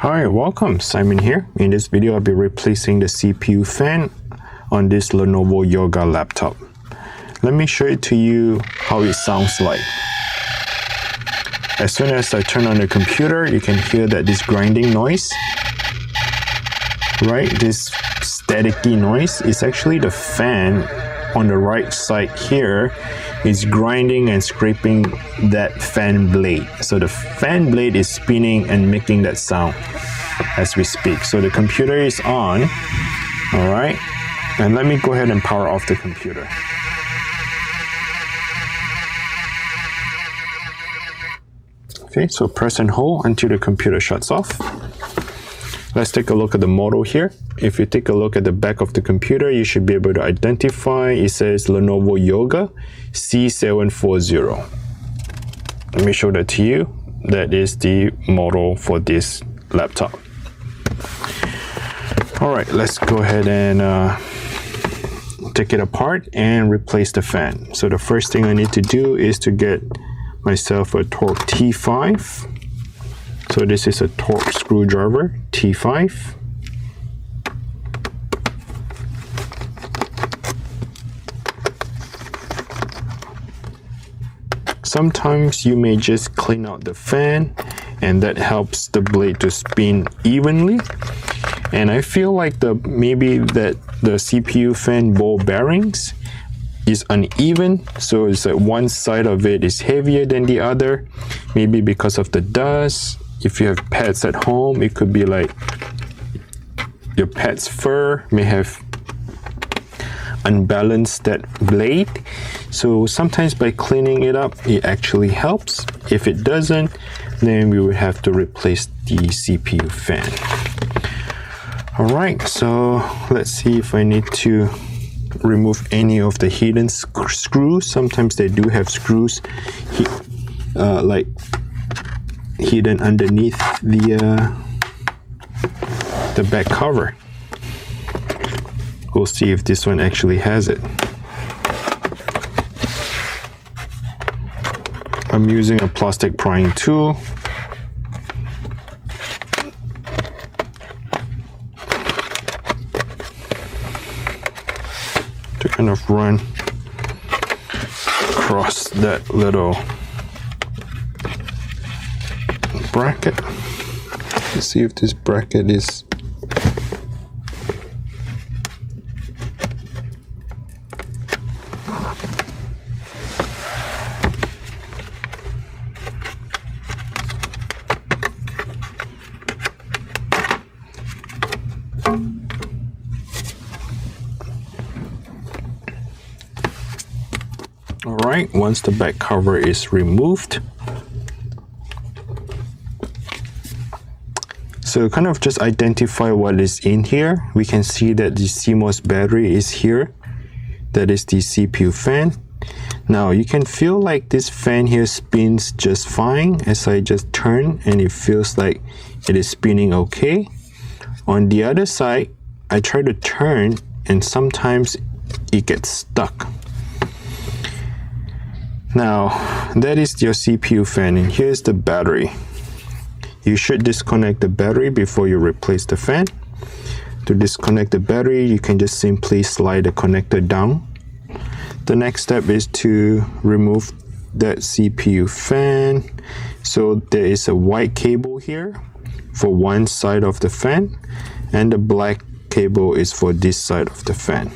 Hi, welcome. Simon here. In this video, I'll be replacing the CPU fan on this Lenovo Yoga laptop. Let me show it to you how it sounds like. As soon as I turn on the computer, you can hear that this grinding noise, right? This staticky noise is actually the fan on the right side here is grinding and scraping that fan blade. So the fan blade is spinning and making that sound as we speak. So the computer is on, all right? And let me go ahead and power off the computer. Okay, so press and hold until the computer shuts off. Let's take a look at the model here. If you take a look at the back of the computer, you should be able to identify, it says Lenovo Yoga C740. Let me show that to you. That is the model for this laptop. All right, let's go ahead and take it apart and replace the fan. So the first thing I need to do is to get myself a Torx T5. So this is a Torx screwdriver, T5. Sometimes you may just clean out the fan and that helps the blade to spin evenly. And I feel like maybe the CPU fan ball bearings is uneven, so it's like one side of it is heavier than the other, maybe because of the dust. If you have pets at home, it could be like your pet's fur may have unbalanced that blade. So sometimes by cleaning it up, it actually helps. If it doesn't, then we would have to replace the CPU fan. All right, so let's see if I need to remove any of the hidden screws. Sometimes they do have screws like hidden underneath the back cover. We'll see if this one actually has it. I'm using a plastic prying tool. To kind of run across that little bracket. Let's see if this bracket is all right. Once the back cover is removed, so kind of just identify what is in here. We can see that the CMOS battery is here. That is the CPU fan. Now you can feel like this fan here spins just fine as I just turn, and it feels like it is spinning okay. On the other side, I try to turn and sometimes it gets stuck. Now that is your CPU fan, and here's the battery. You should disconnect the battery before you replace the fan. To disconnect the battery, you can just simply slide the connector down. The next step is to remove that CPU fan. So there is a white cable here for one side of the fan, and the black cable is for this side of the fan.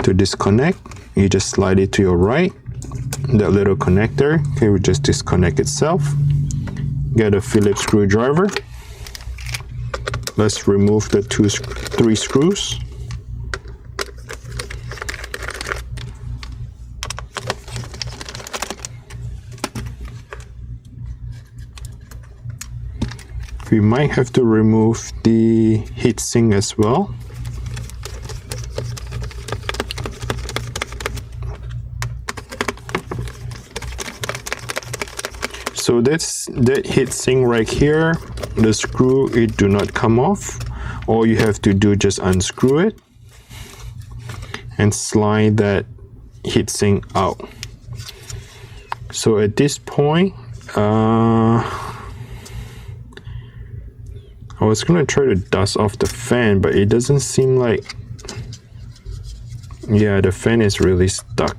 To disconnect, you just slide it to your right. That little connector, okay, will just disconnect itself. Get a Phillips screwdriver. Let's remove the 3 screws. We might have to remove the heatsink as well. So that heatsink right here, the screw, it do not come off. All you have to do, just unscrew it and slide that heatsink out. So at this point, I was gonna try to dust off the fan, but it doesn't seem like, yeah, the fan is really stuck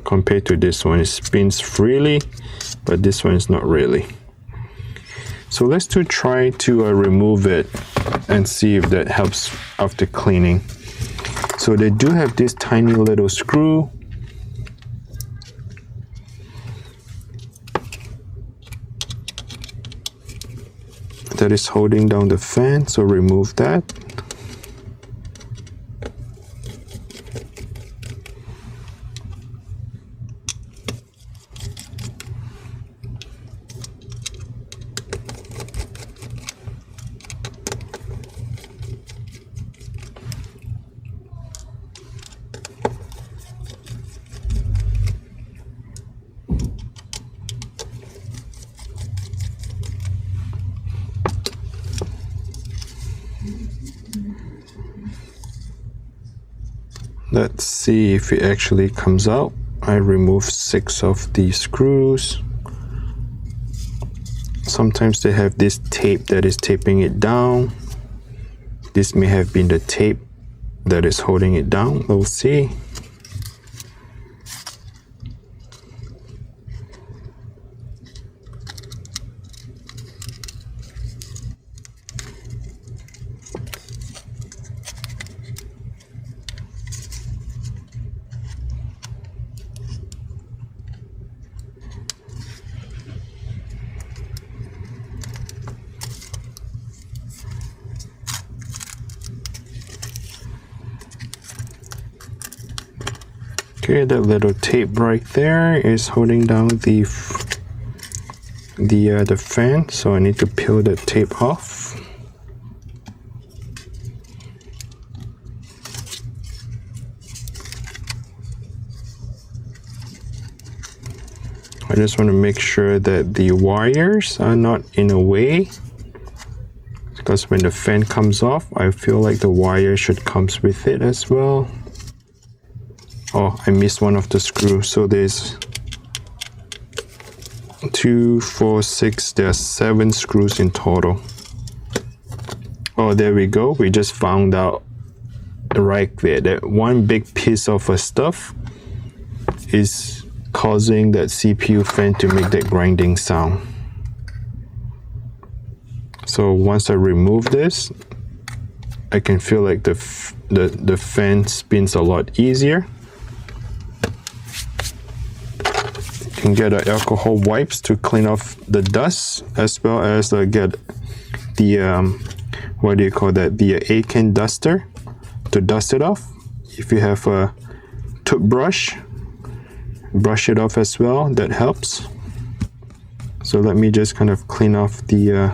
compared to this one. It spins freely, but this one is not really. So let's try to remove it and see if that helps after cleaning. So they do have this tiny little screw. That is holding down the fan, so remove that. Let's see if it actually comes out. I removed 6 of the screws. Sometimes they have this tape that is taping it down. This may have been the tape that is holding it down. We'll see. Okay, that little tape right there is holding down the fan, so I need to peel the tape off. I just want to make sure that the wires are not in a way, because when the fan comes off, I feel like the wire should come with it as well. Oh, I missed one of the screws. So there's 2, 4, 6, there are 7 screws in total. Oh, there we go. We just found out right there that one big piece of stuff is causing that CPU fan to make that grinding sound. So once I remove this, I can feel like the fan spins a lot easier. Can get alcohol wipes to clean off the dust, as well as get the what do you call that, the A-can duster to dust it off. If you have a toothbrush, brush it off as well, that helps. So let me just kind of clean off the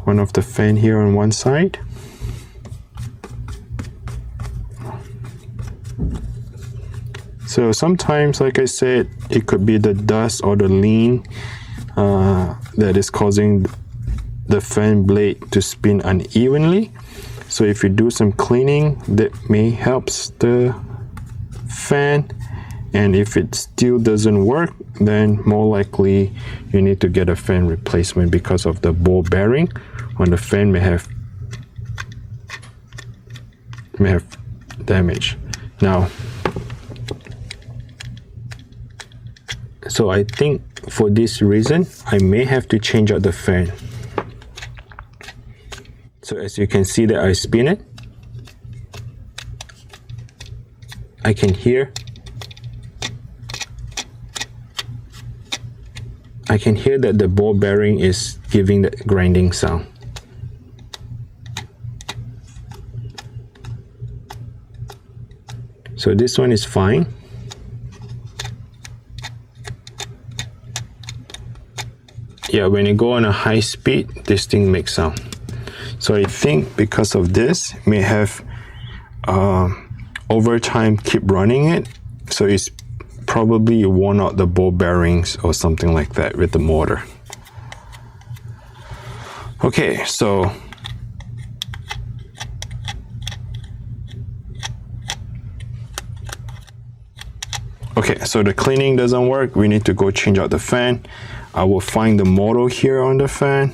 one of the fan here on one side. So sometimes, like I said, it could be the dust or the lean that is causing the fan blade to spin unevenly. So if you do some cleaning, that may help the fan. And if it still doesn't work, then more likely you need to get a fan replacement because of the ball bearing on the fan may have damage. Now, so I think for this reason, I may have to change out the fan. So as you can see that I spin it, I can hear that the ball bearing is giving that grinding sound. So this one is fine. Yeah, when you go on a high speed, this thing makes sound. So I think because of this, may have over time keep running it, so it's probably worn out the ball bearings or something like that with the motor. Okay, so the cleaning doesn't work. We need to go change out the fan. I will find the model here on the fan.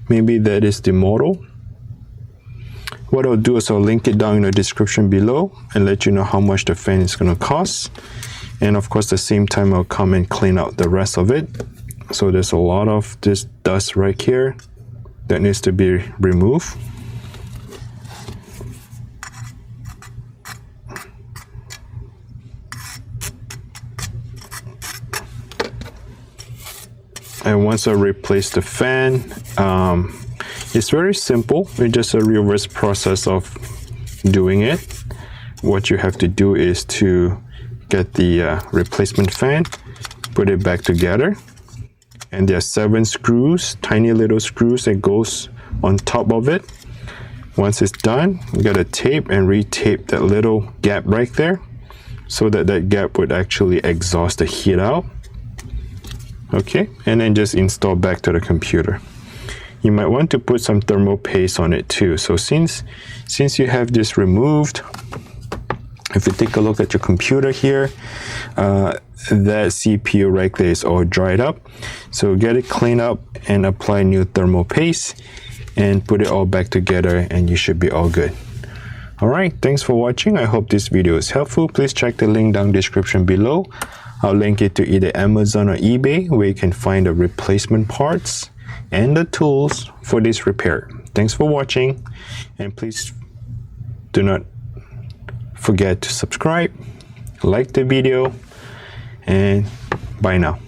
Maybe that is the model. What I'll do is I'll link it down in the description below and let you know how much the fan is going to cost. And of course, at the same time, I'll come and clean out the rest of it. So there's a lot of this dust right here that needs to be removed. And once I replace the fan, it's very simple. It's just a reverse process of doing it. What you have to do is to get the replacement fan, put it back together. And there are 7 screws, tiny little screws that goes on top of it. Once it's done, you gotta tape and re-tape that little gap right there so that that gap would actually exhaust the heat out. Okay, and then just install back to the computer. You might want to put some thermal paste on it too. So since you have this removed, if you take a look at your computer here, that CPU right there is all dried up. So get it cleaned up and apply new thermal paste and put it all back together and you should be all good. Alright, thanks for watching. I hope this video is helpful. Please check the link down in the description below. I'll link it to either Amazon or eBay where you can find the replacement parts and the tools for this repair. Thanks for watching, and please do not forget to subscribe, like the video, and bye now.